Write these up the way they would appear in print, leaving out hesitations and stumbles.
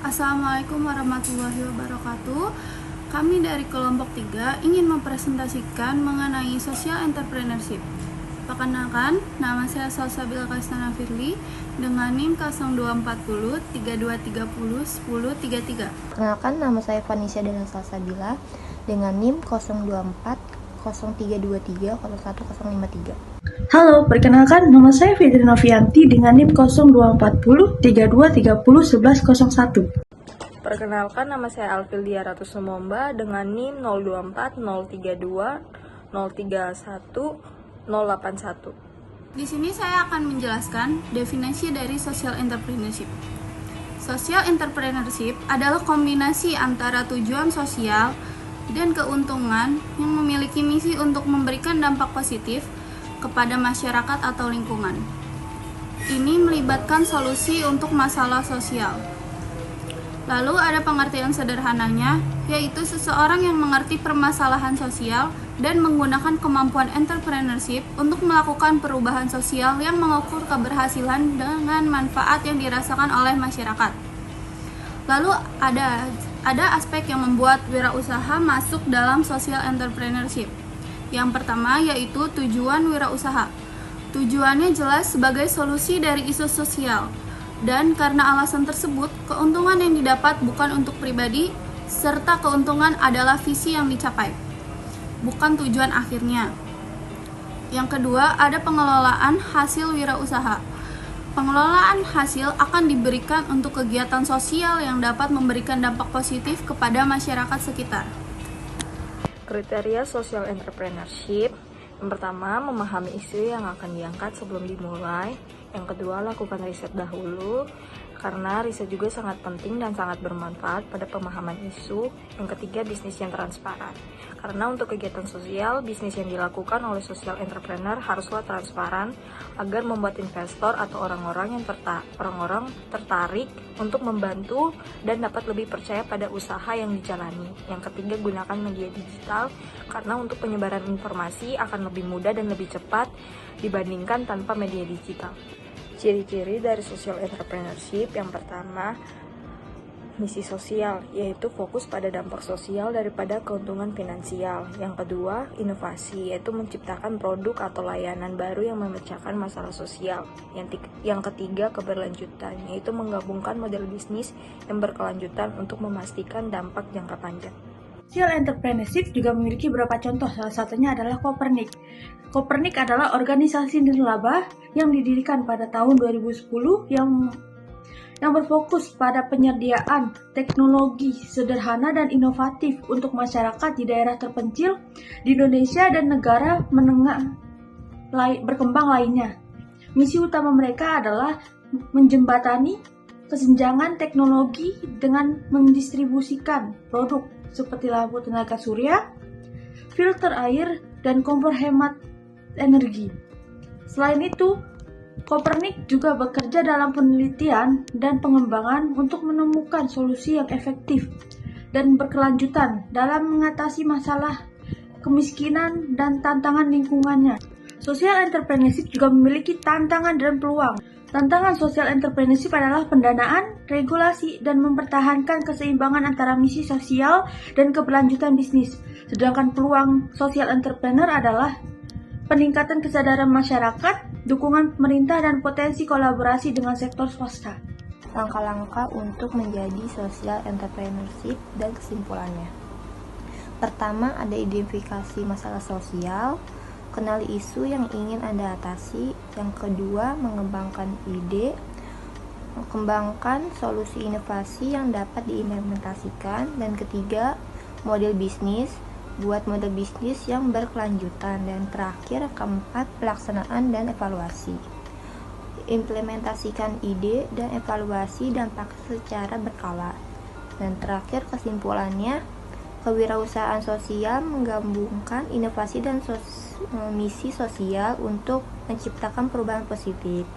Assalamualaikum warahmatullahi wabarakatuh. Kami dari kelompok 3 ingin mempresentasikan mengenai social entrepreneurship. Perkenalkan, nama saya Salsabila Kaistana Firly dengan NIM 0240 3230 1033. Perkenalkan, nama saya Vanisha Dana Salsabila dengan NIM 024 0323 01053. Halo, perkenalkan nama saya Fitri Novianti dengan NIM 0240 3230 1101. Perkenalkan, nama saya Alfilia Ratu Sumomba dengan NIM 024 032 031 081. Di sini saya akan menjelaskan definisi dari social entrepreneurship. Social entrepreneurship adalah kombinasi antara tujuan sosial dan keuntungan yang memiliki misi untuk memberikan dampak positif kepada masyarakat atau lingkungan. Ini melibatkan solusi untuk masalah sosial. Lalu ada pengertian sederhananya, yaitu seseorang yang mengerti permasalahan sosial dan menggunakan kemampuan entrepreneurship untuk melakukan perubahan sosial yang mengukur keberhasilan dengan manfaat yang dirasakan oleh masyarakat. Lalu ada aspek yang membuat wirausaha masuk dalam social entrepreneurship. Yang pertama yaitu tujuan wirausaha. Tujuannya jelas sebagai solusi dari isu sosial. Dan karena alasan tersebut, keuntungan yang didapat bukan untuk pribadi, serta keuntungan adalah visi yang dicapai, bukan tujuan akhirnya. Yang kedua, ada pengelolaan hasil wirausaha. Pengelolaan hasil akan diberikan untuk kegiatan sosial yang dapat memberikan dampak positif kepada masyarakat sekitar. Kriteria social entrepreneurship: yang pertama, memahami isu yang akan diangkat sebelum dimulai. Yang kedua, lakukan riset dahulu, karena riset juga sangat penting dan sangat bermanfaat pada pemahaman isu. Yang ketiga, bisnis yang transparan, karena untuk kegiatan sosial, bisnis yang dilakukan oleh social entrepreneur haruslah transparan agar membuat investor atau orang-orang tertarik untuk membantu dan dapat lebih percaya pada usaha yang dijalani. Yang ketiga, gunakan media digital, karena untuk penyebaran informasi akan lebih mudah dan lebih cepat dibandingkan tanpa media digital. Ciri-ciri dari social entrepreneurship: yang pertama, misi sosial, yaitu fokus pada dampak sosial daripada keuntungan finansial. Yang kedua, inovasi, yaitu menciptakan produk atau layanan baru yang memecahkan masalah sosial. Yang ketiga, keberlanjutan, yaitu menggabungkan model bisnis yang berkelanjutan untuk memastikan dampak jangka panjang. Social entrepreneurship juga memiliki beberapa contoh, salah satunya adalah Copernic. Copernic adalah organisasi nirlaba yang didirikan pada tahun 2010 yang berfokus pada penyediaan teknologi sederhana dan inovatif untuk masyarakat di daerah terpencil di Indonesia dan negara menengah berkembang lainnya. Misi utama mereka adalah menjembatani kesenjangan teknologi dengan mendistribusikan produk seperti lampu tenaga surya, filter air, dan kompor hemat energi. Selain itu, Copernic juga bekerja dalam penelitian dan pengembangan untuk menemukan solusi yang efektif dan berkelanjutan dalam mengatasi masalah kemiskinan dan tantangan lingkungannya. Social entrepreneurship juga memiliki tantangan dan peluang. Tantangan social entrepreneurship adalah pendanaan, regulasi, dan mempertahankan keseimbangan antara misi sosial dan keberlanjutan bisnis. Sedangkan peluang social entrepreneur adalah peningkatan kesadaran masyarakat, dukungan pemerintah, dan potensi kolaborasi dengan sektor swasta. Langkah-langkah untuk menjadi social entrepreneurship dan kesimpulannya. Pertama, ada identifikasi masalah sosial, kenali isu yang ingin Anda atasi. Yang kedua, mengembangkan ide, mengembangkan solusi inovasi yang dapat diimplementasikan. Dan ketiga, model bisnis, buat model bisnis yang berkelanjutan. Dan terakhir, keempat, pelaksanaan dan evaluasi. Implementasikan ide dan evaluasi dampak secara berkala. Dan terakhir, kesimpulannya, kewirausahaan sosial menggabungkan inovasi dan misi sosial untuk menciptakan perubahan positif.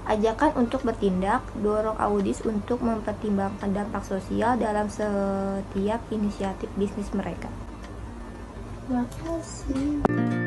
Ajakan untuk bertindak, dorong audis untuk mempertimbangkan dampak sosial dalam setiap inisiatif bisnis mereka. Terima kasih.